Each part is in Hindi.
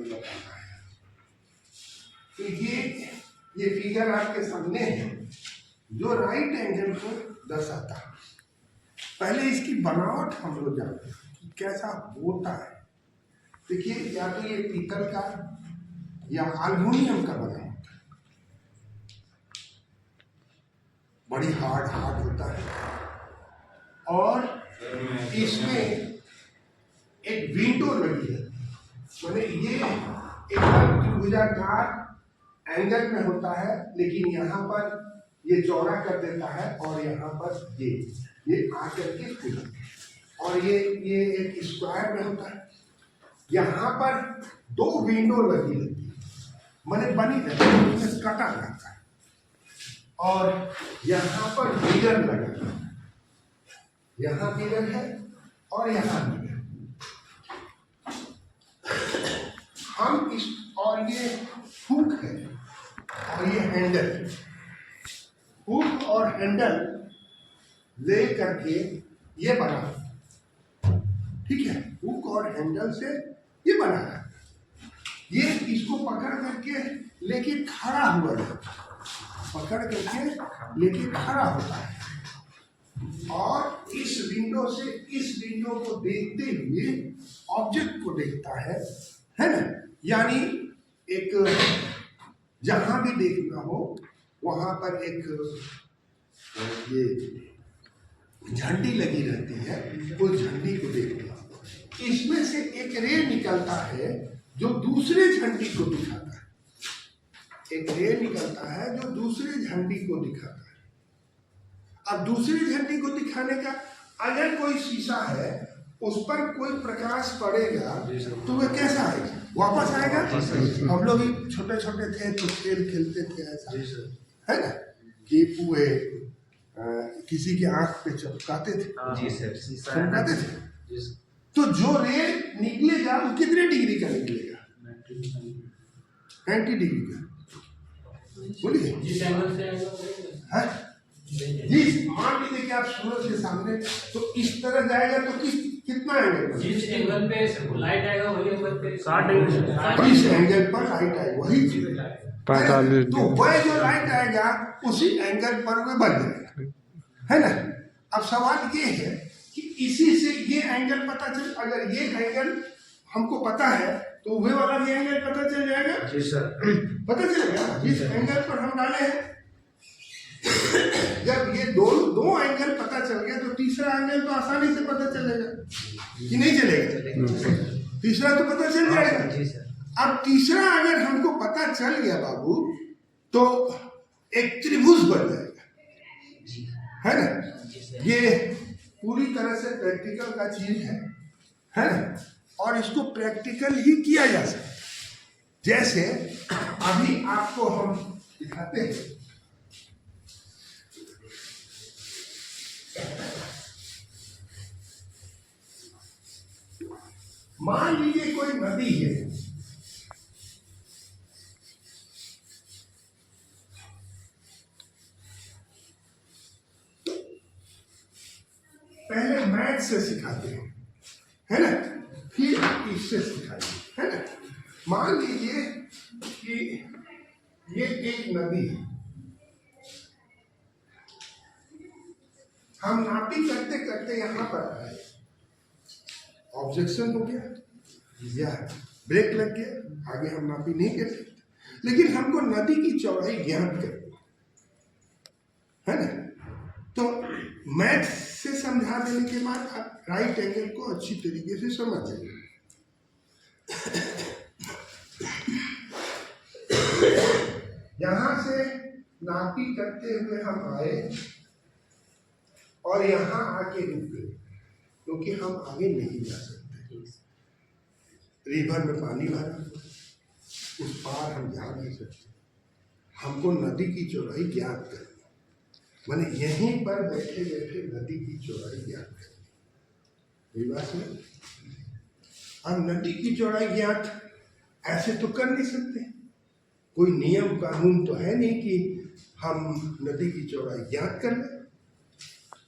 हमें बताना है। तो ये फिगर आपके सामने है जो राइट एंगल को दर्शाता है। पहले इसकी बनावट हम लोग जानते हैं कि कैसा होता है। देखिए, या तो ये पीतल का या एल्युमिनियम का बना होता है, बड़ी हार्ड होता है, और इसमें एक विंडो लगी है, माने ये एकदम त्रिभुजाकार एंगल में होता है, लेकिन यहाँ पर ये चौड़ा कर देता है और यहाँ पर ये आकर के खुला, और ये एक स्क्वायर में होता है। यहाँ पर दो विंडो लगी रहती है, माने बनी रहती है, उसमें कटा रहता है, और यहाँ पर मिरर लगा है, यहाँ मिरर है और यहाँ मिरर। हम इस, और ये हुक है और ये हैंडल है। हुक और हैंडल ले करके ये बना, ठीक है, हुक और हैंडल से ये बना है। ये इसको पकड़ करके लेके खड़ा हुआ है, पकड़ करके लेके खड़ा होता है, और इस विंडो से इस विंडो को देखते हुए ऑब्जेक्ट को देखता है ना। यानी एक जहां भी देखना हो वहां पर एक ये झंडी लगी रहती है, उस झंडी को देखना। इसमें से एक रे निकलता है जो दूसरे झंडी को दिखाता है, एक रे निकलता है जो दूसरे झंडी को दिखाता है। अब दूसरी झंडी को दिखाने का, अगर कोई शीशा है उस पर कोई प्रकाश पड़ेगा तो वह कैसा आएगा, वापस आएगा। हम लोग भी छोटे छोटे थे तो खेल खेलते थे ऐसा, है ना, कि पूरे किसी के आंख पे चमकाते थे, चमकाते थे, तो जो रे निकलेगा वो कितने डिग्री का निकलेगा, 90 डिग्री का। बोलिए जिस मान लीजिए कि आप सूरज के सामने तो इस तरह जाएगा तो कितना एंगल, जिस एंगल पे लाइट आएगा वही एंगल पे 60 डिग्री, इस एंगल पर लाइट आएगा वही 45, तो वह जो लाइट आएगा उसी एंगल पर वह बन जाएगा, है ना। अब सवाल ये है कि इसी से ये एंगल पता चल, अगर ये एंगल हमको पता है तो वह वाला भी एंगल पता चल जाएगा। जी सर, पता चलेगा जिस एंगल पर हम डाले हैं। जब ये दो एंगल पता चल गया तो तीसरा एंगल तो आसानी से पता चलेगा कि नहीं चलेगा, तीसरा तो पता चल जाएगा। अब तीसरा अगर हमको पता चल गया बाबू तो एक त्रिभुज बन जाएगा, है ना। ये पूरी तरह से प्रैक्टिकल का चीज है ना, और इसको प्रैक्टिकल ही किया जा सकता है। जैसे अभी आपको हम दिखाते हैं, मान लीजिए कोई नदी है, पहले मैथ से सिखाते हैं, है ना, फिर इससे सिखाएंगे, है ना। मान लीजिए कि ये एक नदी है, हम नापी करते करते यहाँ पर आए, ऑब्जेक्शन हो गया या ब्रेक लग गया, आगे हम नापी नहीं कर सकते, लेकिन हमको नदी की चौड़ाई ज्ञात करनी है ना। तो मैथ से समझा देने के बाद आप राइट एंगल को अच्छी तरीके से समझ जाएंगे। यहां से नापी करते हुए हम आए और यहाँ आके रुक गए, क्योंकि हम आगे नहीं जा सकते। रिवर में पानी भरा, उस पार हम जा नहीं सकते, हमको नदी की चौड़ाई ज्ञात करनी, माने यहीं पर बैठे बैठे नदी की चौड़ाई ज्ञात करनी। बात में अब नदी की चौड़ाई ज्ञात ऐसे तो कर नहीं सकते, कोई नियम कानून तो है नहीं कि हम नदी की चौड़ाई ज्ञात कर लें।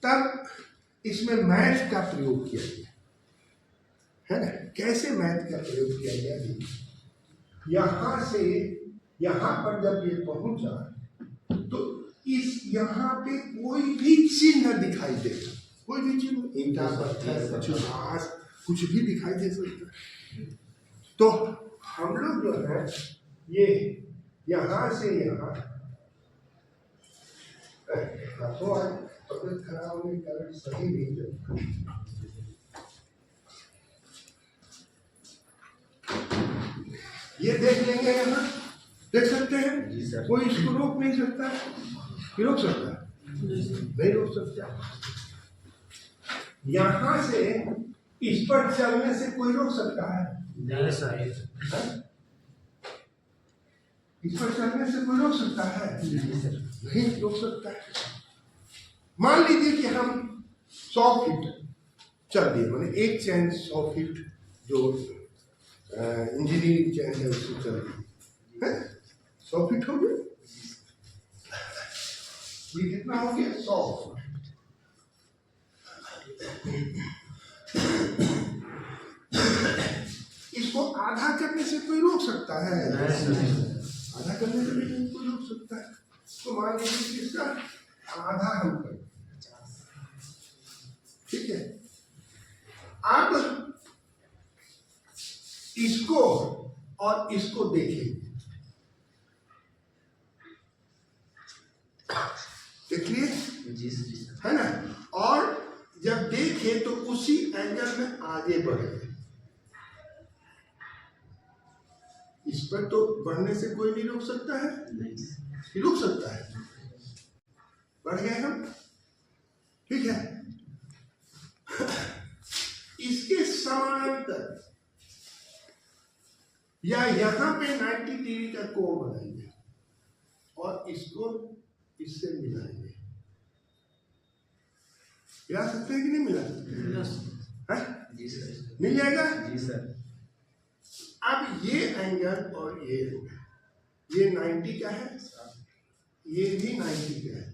तब इसमें मैथ का प्रयोग किया गया, है ना। कैसे मैथ का प्रयोग किया गया यहां से यहां पर जब ये पहुंचा तो इस यहाँ पे कोई भी चिन्ह दिखाई देगा, कोई भी चिन्ह, ईंटा पत्थर कुछ घास कुछ भी दिखाई दे सकता है। तो हम लोग जो है ये यहाँ से यहाँ तो आज तबियत खराब होने के कारण सही नहीं चलता। ये देख लेंगे, यहाँ देख सकते हैं, कोई इसको रोक नहीं सकता, कि रोक सकता है? नहीं रोक सकता। यहां से इस पर चलने से कोई रोक सकता है? इस पर चलने से कोई रोक सकता है? नहीं रोक सकता है। मान लीजिए कि हम 100 फीट चल दिए, मैंने एक चैन 100 फीट जो इंजीनियरिंग चैन है उससे चल दी, 100 फीट हो गए। ये कितना हो गया? 100। इसको आधा करने से कोई रोक सकता है? आधा करने से भी कोई रोक सकता है। तो मान लीजिए कि इसका आधा हम करें, ठीक है। अब इसको और इसको देखें, देखिए है ना, और जब देखे तो उसी एंगल में आगे बढ़े। इस पर तो बढ़ने से कोई नहीं रोक सकता है, नहीं रोक सकता है। बढ़ गए हम, ठीक है। इसके समानांतर या यहां पे 90 डिग्री का कोण बनाएंगे और इसको इससे मिलाएंगे। मिला सकते हैं कि नहीं मिला सकते? जी सर। मिल जाएगा जी सर। अब ये एंगल और ये 90 का है, ये भी 90 का है,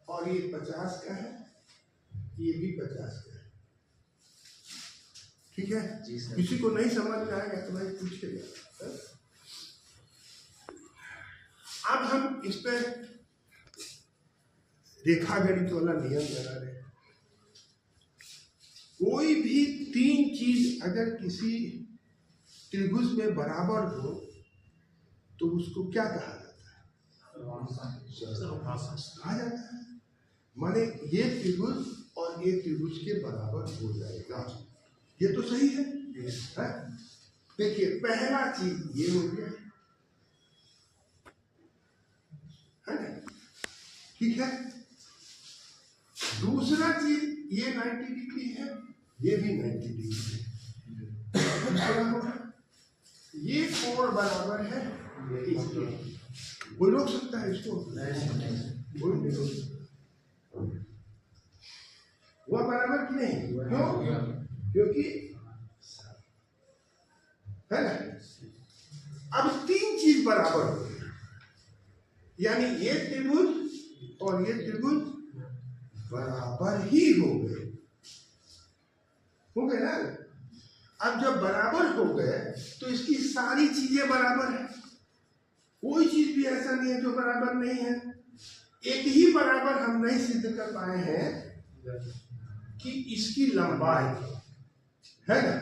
और ये 50 का है, ये भी 50 का है, ठीक है। जी सर। किसी को नहीं समझ में आएगा तो भाई पूछेगा। अब हम इस पे रेखा गणित वाला नियम लगा रहे हैं। कोई भी 3 चीज अगर किसी त्रिभुज में बराबर हो तो उसको क्या कहा जाता है? कहा जाता है। माने ये त्रिभुज और ये त्रिभुज के बराबर हो जाएगा, ये तो सही है। देखिए पहला चीज ये हो गया, है ना, ठीक है। दूसरा चीज ये 90 डिग्री है, ये भी 90 डिग्री है। दूसरा होगा ये कोण बराबर है इसके, कोई रोक सकता है इसको? कोई नहीं रोक सकता। वह बराबर कि नहीं? क्यों? क्योंकि है ना, अब 3 चीज बराबर हो गई, यानी ये त्रिभुज और ये त्रिभुज बराबर ही हो गए ना। अब जब बराबर हो गए तो इसकी सारी चीजें बराबर है, कोई चीज भी ऐसा नहीं है जो बराबर नहीं है। एक ही बराबर हम नहीं सिद्ध कर पाए हैं कि इसकी लंबाई है ना,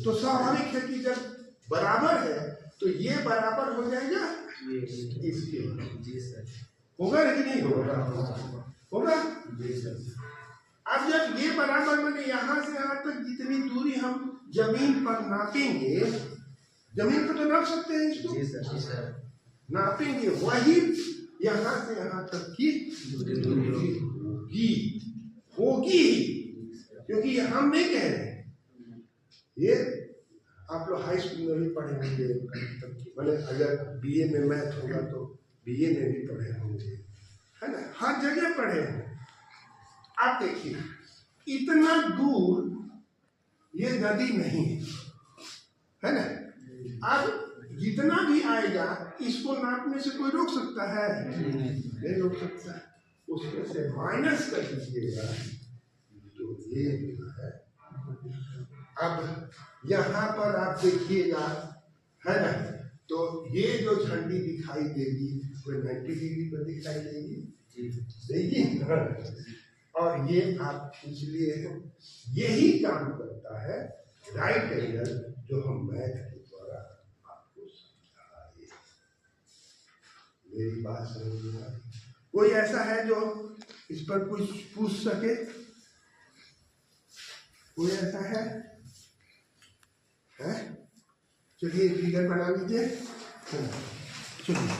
तो स्वाभाविक है कि जब बराबर है तो ये बराबर हो जाएगा इसके। जी सर। होगा कि नहीं होगा? होगा। अब जब ये बराबर मैंने यहाँ से यहाँ तक जितनी दूरी हम जमीन पर नापेंगे, जमीन पर तो नाप सकते हैं इसको? जी सर। जी सर। नापेंगे, वही यहाँ से यहाँ तक की दूरी होगी, क्योंकि हम नहीं कह रहे हैं। ये आप लोग हाई स्कूल में भी पढ़े होंगे, मैंने अगर बीए में मैथ होगा तो बीए में भी पढ़े होंगे, है ना, हर जगह पढ़े होंगे। आप देखिए इतना दूर ये नदी नहीं है ना, अब जितना भी आएगा इसको नापने से कोई रोक सकता है? नहीं रोक सकता। उसमें से माइनस कर दीजिएगा तो ये है। अब यहाँ पर आप देखिएगा है ना। तो ये जो झंडी दिखाई देगी वो 90 डिग्री पर दिखाई देगी, देगी। और ये आप इसलिए यही काम करता है राइट एंगल, जो हम मैथ के द्वारा आपको समझाए। मेरी बात समझ में आई? कोई ऐसा है जो इस पर कुछ पूछ सके? कोई ऐसा है? चलिए फिगर बना लीजिए, चलिए।